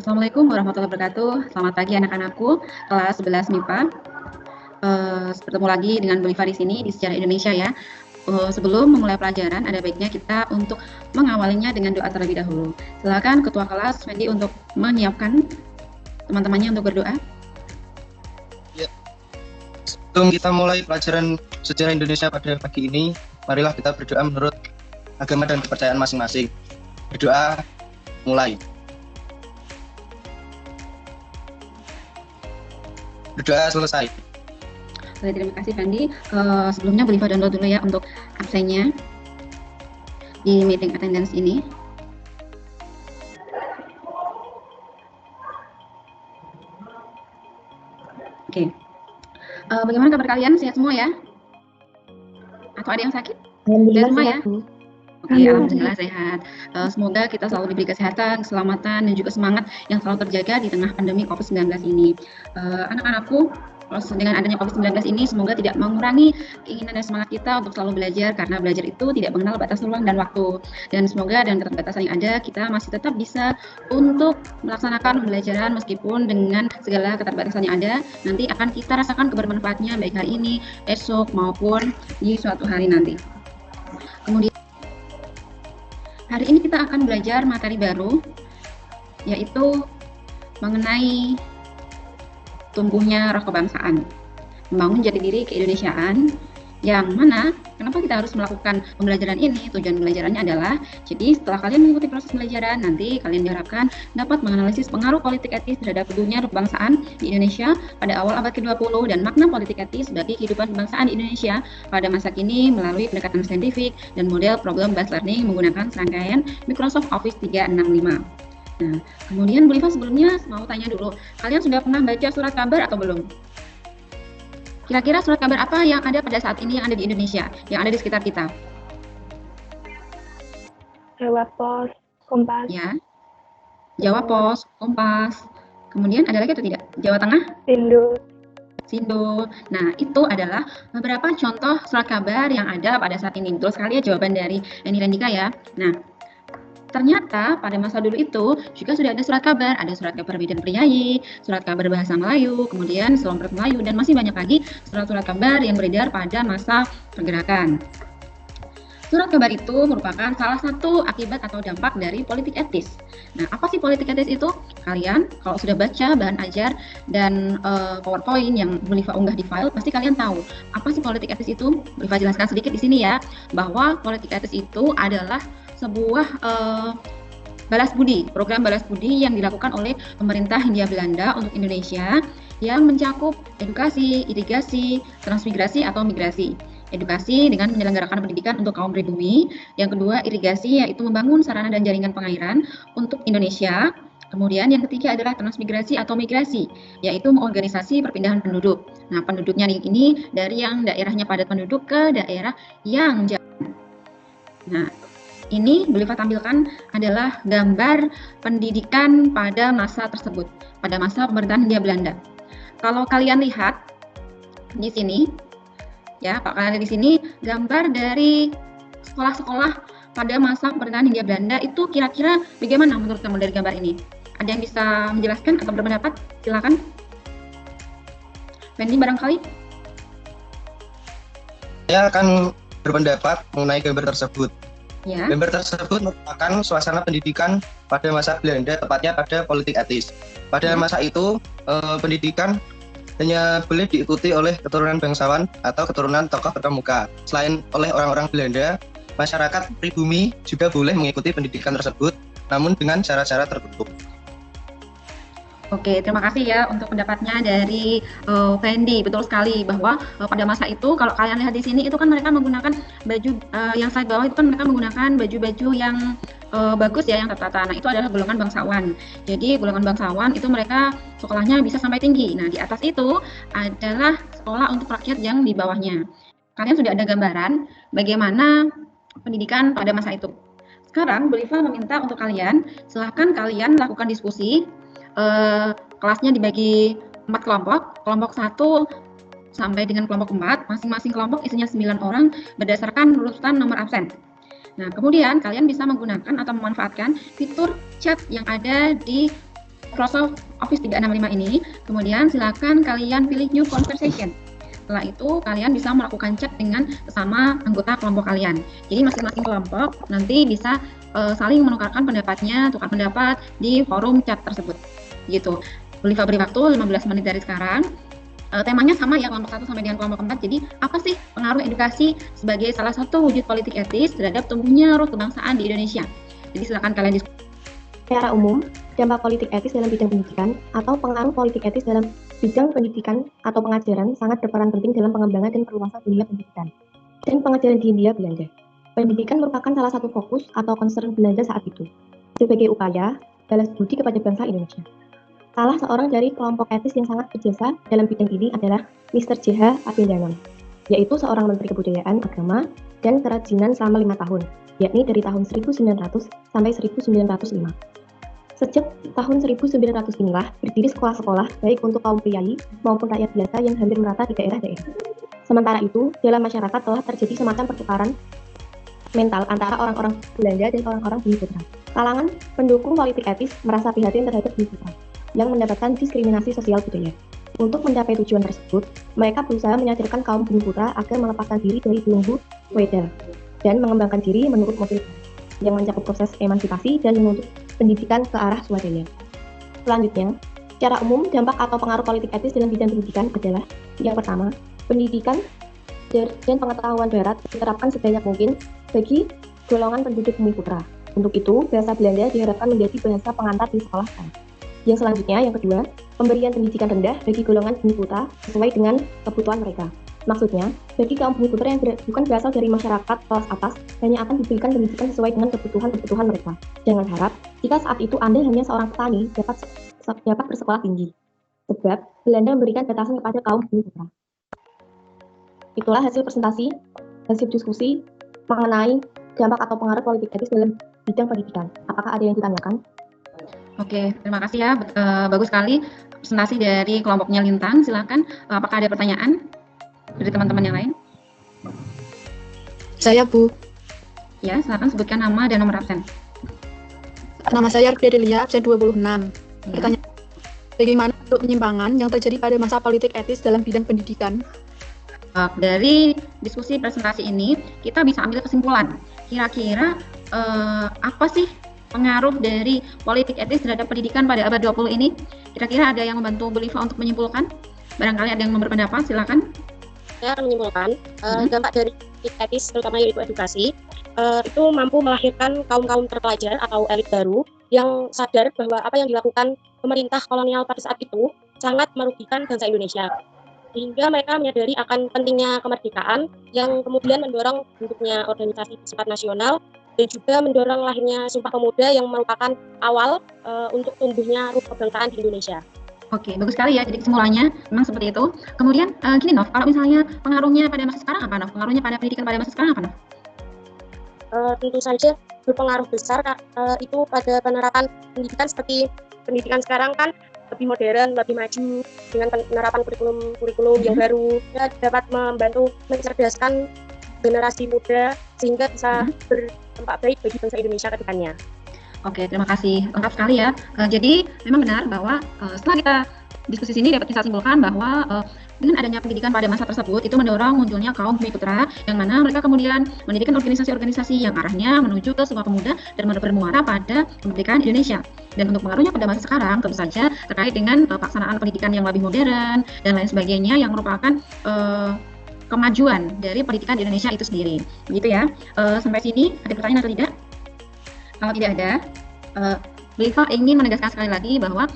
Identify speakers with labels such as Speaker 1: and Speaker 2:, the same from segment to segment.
Speaker 1: Assalamualaikum warahmatullahi wabarakatuh. Selamat pagi anak-anakku, kelas 11 MIPA. Bertemu lagi dengan Bu Liva di sini di Sejarah Indonesia ya. Sebelum memulai pelajaran, ada baiknya kita untuk mengawalinya dengan doa terlebih dahulu. Silakan Ketua Kelas Fendi untuk menyiapkan teman-temannya untuk berdoa.
Speaker 2: Ya. Sebelum kita mulai pelajaran Sejarah Indonesia pada pagi ini, marilah kita berdoa menurut agama dan kepercayaan masing-masing. Berdoa mulai. Berdoa selesai.
Speaker 1: Oke, terima kasih Fendi. Sebelumnya Bu Liva download dulu ya untuk absennya di meeting attendance ini. Oke. Bagaimana kabar kalian? Sehat semua ya? Atau ada yang sakit? Sehat semua ya? Oke, alhamdulillah sehat. Semoga kita selalu diberi kesehatan, keselamatan, dan juga semangat yang selalu terjaga di tengah pandemi COVID-19 ini. Anak-anakku, dengan adanya COVID-19 ini semoga tidak mengurangi keinginan dan semangat kita untuk selalu belajar, karena belajar itu tidak mengenal batas ruang dan waktu. Dan semoga dengan keterbatasan yang ada, kita masih tetap bisa untuk melaksanakan pembelajaran meskipun dengan segala keterbatasan yang ada. Nanti akan kita rasakan kebermanfaatnya baik hari ini, esok, maupun di suatu hari nanti. Kemudian hari ini kita akan belajar materi baru, yaitu mengenai tumbuhnya roh kebangsaan, membangun jati diri keindonesiaan, yang mana kenapa kita harus melakukan pembelajaran ini? Tujuan pembelajarannya adalah, jadi setelah kalian mengikuti proses pembelajaran, nanti kalian diharapkan dapat menganalisis pengaruh politik etis terhadap tumbuhnya roh kebangsaan di Indonesia pada awal abad ke-20 dan makna politik etis bagi kehidupan kebangsaan di Indonesia pada masa kini melalui pendekatan saintifik dan model problem based learning menggunakan serangkaian Microsoft Office 365. Nah, kemudian Bu Liva sebelumnya mau tanya dulu, kalian sudah pernah baca surat kabar atau belum? Kira-kira surat kabar apa yang ada pada saat ini yang ada di Indonesia, yang ada di sekitar kita?
Speaker 3: Jawa Pos, Kompas.
Speaker 1: Ya, Jawa Pos, Kompas. Kemudian ada lagi atau tidak? Jawa Tengah? Sindo. Nah, itu adalah beberapa contoh surat kabar yang ada pada saat ini. Betul sekali ya jawaban dari Eni Randika ya. Nah, ternyata pada masa dulu itu juga sudah ada surat kabar. Ada surat kabar Bidan Priyayi, surat kabar bahasa Melayu, kemudian Selompret Melayu, dan masih banyak lagi surat-surat kabar yang beredar pada masa pergerakan. Surat kabar itu merupakan salah satu akibat atau dampak dari politik etis. Nah, apa sih politik etis itu? Kalian kalau sudah baca bahan ajar dan PowerPoint yang Bu Liva unggah di file, pasti kalian tahu apa sih politik etis itu. Bu Liva jelaskan sedikit di sini ya, bahwa politik etis itu adalah sebuah balas budi, program balas budi yang dilakukan oleh pemerintah Hindia Belanda untuk Indonesia yang mencakup edukasi, irigasi, transmigrasi atau migrasi. Edukasi dengan menyelenggarakan pendidikan untuk kaum pribumi. Yang kedua, irigasi, yaitu membangun sarana dan jaringan pengairan untuk Indonesia. Kemudian yang ketiga adalah transmigrasi atau migrasi, yaitu mengorganisasi perpindahan penduduk. Nah, penduduknya ini dari yang daerahnya padat penduduk ke daerah yang jauh. Nah, ini Bu Liva tampilkan adalah gambar pendidikan pada masa tersebut, pada masa pemerintahan Hindia Belanda. Kalau kalian lihat di sini, ya, Pak, kalian lihat di sini gambar dari sekolah-sekolah pada masa pemerintahan Hindia Belanda itu kira-kira bagaimana menurut kamu dari gambar ini? Ada yang bisa menjelaskan atau berpendapat? Silakan. Fendi barangkali?
Speaker 2: Saya akan berpendapat mengenai gambar tersebut.
Speaker 1: Ya.
Speaker 2: Gambar tersebut merupakan suasana pendidikan pada masa Belanda, tepatnya pada politik etis. Pada masa itu, pendidikan hanya boleh diikuti oleh keturunan bangsawan atau keturunan tokoh terkemuka. Selain oleh orang-orang Belanda, masyarakat pribumi juga boleh mengikuti pendidikan tersebut, namun dengan cara-cara tertutup.
Speaker 1: Oke, terima kasih ya untuk pendapatnya dari Fendi. Betul sekali bahwa pada masa itu, kalau kalian lihat di sini, itu kan mereka menggunakan baju yang slide bawah itu kan mereka menggunakan baju-baju yang bagus ya, yang tertata. Nah, itu adalah golongan bangsawan. Jadi golongan bangsawan itu mereka sekolahnya bisa sampai tinggi. Nah, di atas itu adalah sekolah untuk rakyat yang di bawahnya. Kalian sudah ada gambaran bagaimana pendidikan pada masa itu. Sekarang Bu Liva meminta untuk kalian, silahkan kalian lakukan diskusi. Kelasnya dibagi 4 kelompok. Kelompok 1 sampai dengan kelompok 4, masing-masing kelompok isinya 9 orang berdasarkan urutan nomor absen. Nah, kemudian kalian bisa menggunakan atau memanfaatkan fitur chat yang ada di Microsoft Office 365 ini, kemudian silakan kalian pilih New Conversation. Setelah itu, kalian bisa melakukan chat dengan sesama anggota kelompok kalian. Jadi masing-masing kelompok nanti bisa saling menukarkan pendapatnya, tukar pendapat di forum chat tersebut. Gitu. Liva beri waktu 15 menit dari sekarang. Temanya sama ya, kelompok 1 sampai dengan kelompok 4. Jadi apa sih pengaruh edukasi sebagai salah satu wujud politik etis terhadap tumbuhnya ruh kebangsaan di Indonesia? Jadi silakan kalian diskusi.
Speaker 4: Secara umum, dampak politik etis dalam bidang pendidikan atau pengaruh politik etis dalam bidang pendidikan atau pengajaran sangat berperan penting dalam pengembangan dan perluasan dunia pendidikan dan pengajaran di Hindia Belanda. Pendidikan merupakan salah satu fokus atau concern Belanda saat itu, sebagai upaya balas budi kepada bangsa Indonesia. Salah seorang dari kelompok etis yang sangat berjasa dalam bidang ini adalah Mr. J.H. Abendanon, yaitu seorang Menteri Kebudayaan, Agama, dan Kerajinan selama 5 tahun, yakni dari tahun 1900 sampai 1905. Sejak tahun 1900 inilah berdiri sekolah-sekolah baik untuk kaum priayi maupun rakyat biasa yang hampir merata di daerah-daerah. Sementara itu, dalam masyarakat telah terjadi semacam pertukaran mental antara orang-orang Belanda dan orang-orang Bumi Putra. Kalangan pendukung politik etis merasa prihatin terhadap Bumi Putra yang mendapatkan diskriminasi sosial budaya. Untuk mencapai tujuan tersebut, mereka berusaha menyadarkan kaum Bumi Putra agar melepaskan diri dari belenggu feodal dan mengembangkan diri menurut model yang mencakup proses emansipasi dan menuntut pendidikan ke arah swadaya. Selanjutnya, secara umum dampak atau pengaruh politik etis dalam bidang pendidikan adalah yang pertama, pendidikan dan pengetahuan barat diterapkan sebanyak mungkin bagi golongan penduduk Bumi Putra. Untuk itu, bahasa Belanda diharapkan menjadi bahasa pengantar di sekolah. Yang selanjutnya, yang kedua, pemberian pendidikan rendah bagi golongan Bumi Putra sesuai dengan kebutuhan mereka. Maksudnya, bagi kaum Bumi Putra yang bukan berasal dari masyarakat kelas atas, hanya akan diberikan pendidikan sesuai dengan kebutuhan mereka. Jangan harap, jika saat itu Anda hanya seorang petani, dapat bersekolah tinggi. Sebab, Belanda memberikan batasan kepada kaum Bumi Putra. Itulah hasil diskusi mengenai dampak atau pengaruh politik etis dalam bidang pendidikan. Apakah ada yang ditanyakan?
Speaker 1: Oke, terima kasih ya. Bagus sekali presentasi dari kelompoknya Lintang. Silakan, apakah ada pertanyaan dari teman-teman yang lain?
Speaker 5: Saya, Bu.
Speaker 1: Ya, silakan sebutkan nama dan nomor absen.
Speaker 5: Nama saya Ardelia, absen 26.
Speaker 1: Ya.
Speaker 5: Pertanyaan, bagaimana bentuk penyimpangan yang terjadi pada masa politik etis dalam bidang pendidikan?
Speaker 1: Dari diskusi presentasi ini, kita bisa ambil kesimpulan. Kira-kira apa sih pengaruh dari politik etis terhadap pendidikan pada abad 20 ini? Kira-kira ada yang membantu Bu Liva untuk menyimpulkan? Barangkali ada yang berpendapat, silakan.
Speaker 6: Saya akan menyimpulkan dampak dari politik etis, terutama yaitu edukasi, itu mampu melahirkan kaum-kaum terpelajar atau elit baru yang sadar bahwa apa yang dilakukan pemerintah kolonial pada saat itu sangat merugikan bangsa Indonesia. Sehingga mereka menyadari akan pentingnya kemerdekaan yang kemudian mendorong bentuknya organisasi bersifat nasional dan juga mendorong lahirnya Sumpah Pemuda yang merupakan awal untuk tumbuhnya ruh kebangsaan di Indonesia.
Speaker 1: Oke, bagus sekali ya. Jadi kesimpulannya memang seperti itu. Kemudian gini Nov, kalau misalnya pengaruhnya pada masa sekarang apa Nov? Pengaruhnya pada pendidikan pada masa sekarang apa Nov?
Speaker 6: Tentu saja berpengaruh besar itu pada penerapan pendidikan seperti pendidikan sekarang kan lebih modern, lebih maju dengan penerapan kurikulum yang baru ya, dapat membantu mencerdaskan generasi muda sehingga bisa berdampak baik bagi bangsa Indonesia ke depannya.
Speaker 1: Oke, terima kasih. Lengkap sekali ya. Jadi memang benar bahwa setelah kita diskusi sini dapat kita simpulkan bahwa dengan adanya pendidikan pada masa tersebut itu mendorong munculnya kaum Bumi Putra yang mana mereka kemudian mendirikan organisasi-organisasi yang arahnya menuju ke Sumpah Pemuda dan bermuara pada kemerdekaan Indonesia. Dan untuk pengaruhnya pada masa sekarang tentu saja terkait dengan pelaksanaan pendidikan yang lebih modern dan lain sebagainya yang merupakan kemajuan dari pendidikan di Indonesia itu sendiri. Begitu ya. Sampai sini ada pertanyaan atau tidak? Kalau tidak ada, Bu Liva ingin menegaskan sekali lagi bahwa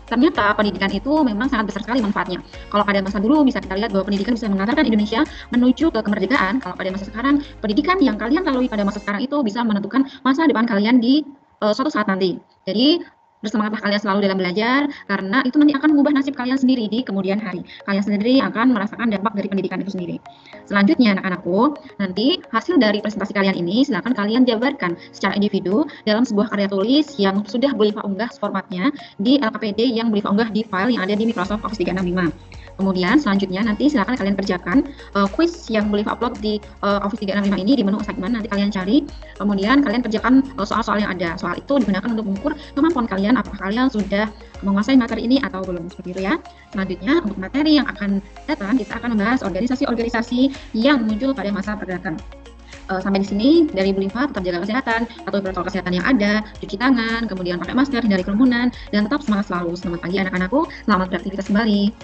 Speaker 1: ternyata pendidikan itu memang sangat besar sekali manfaatnya. Kalau pada masa dulu bisa kita lihat bahwa pendidikan bisa mengantarkan Indonesia menuju ke kemerdekaan. Kalau pada masa sekarang, pendidikan yang kalian lalui pada masa sekarang itu bisa menentukan masa depan kalian di suatu saat nanti. Jadi bersemangatlah kalian selalu dalam belajar, karena itu nanti akan mengubah nasib kalian sendiri di kemudian hari. Kalian sendiri akan merasakan dampak dari pendidikan itu sendiri. Selanjutnya anak-anakku, nanti hasil dari presentasi kalian ini silakan kalian jabarkan secara individu dalam sebuah karya tulis yang sudah Bu Liva unggah formatnya di LKPD yang Bu Liva unggah di file yang ada di Microsoft Office 365. Kemudian selanjutnya nanti silakan kalian kerjakan quiz yang boleh upload di Office 365 ini di menu assignment, nanti kalian cari. Kemudian kalian kerjakan soal-soal yang ada. Soal itu digunakan untuk mengukur kemampuan kalian, apakah kalian sudah menguasai materi ini atau belum, seperti itu ya. Selanjutnya untuk materi yang akan datang, kita akan membahas organisasi-organisasi yang muncul pada masa pergerakan. Sampai di sini dari Bu Liva, tetap jaga kesehatan, atau protokol kesehatan yang ada, cuci tangan, kemudian pakai masker, hindari kerumunan, dan tetap semangat selalu. Selamat pagi anak-anakku, selamat beraktivitas kembali.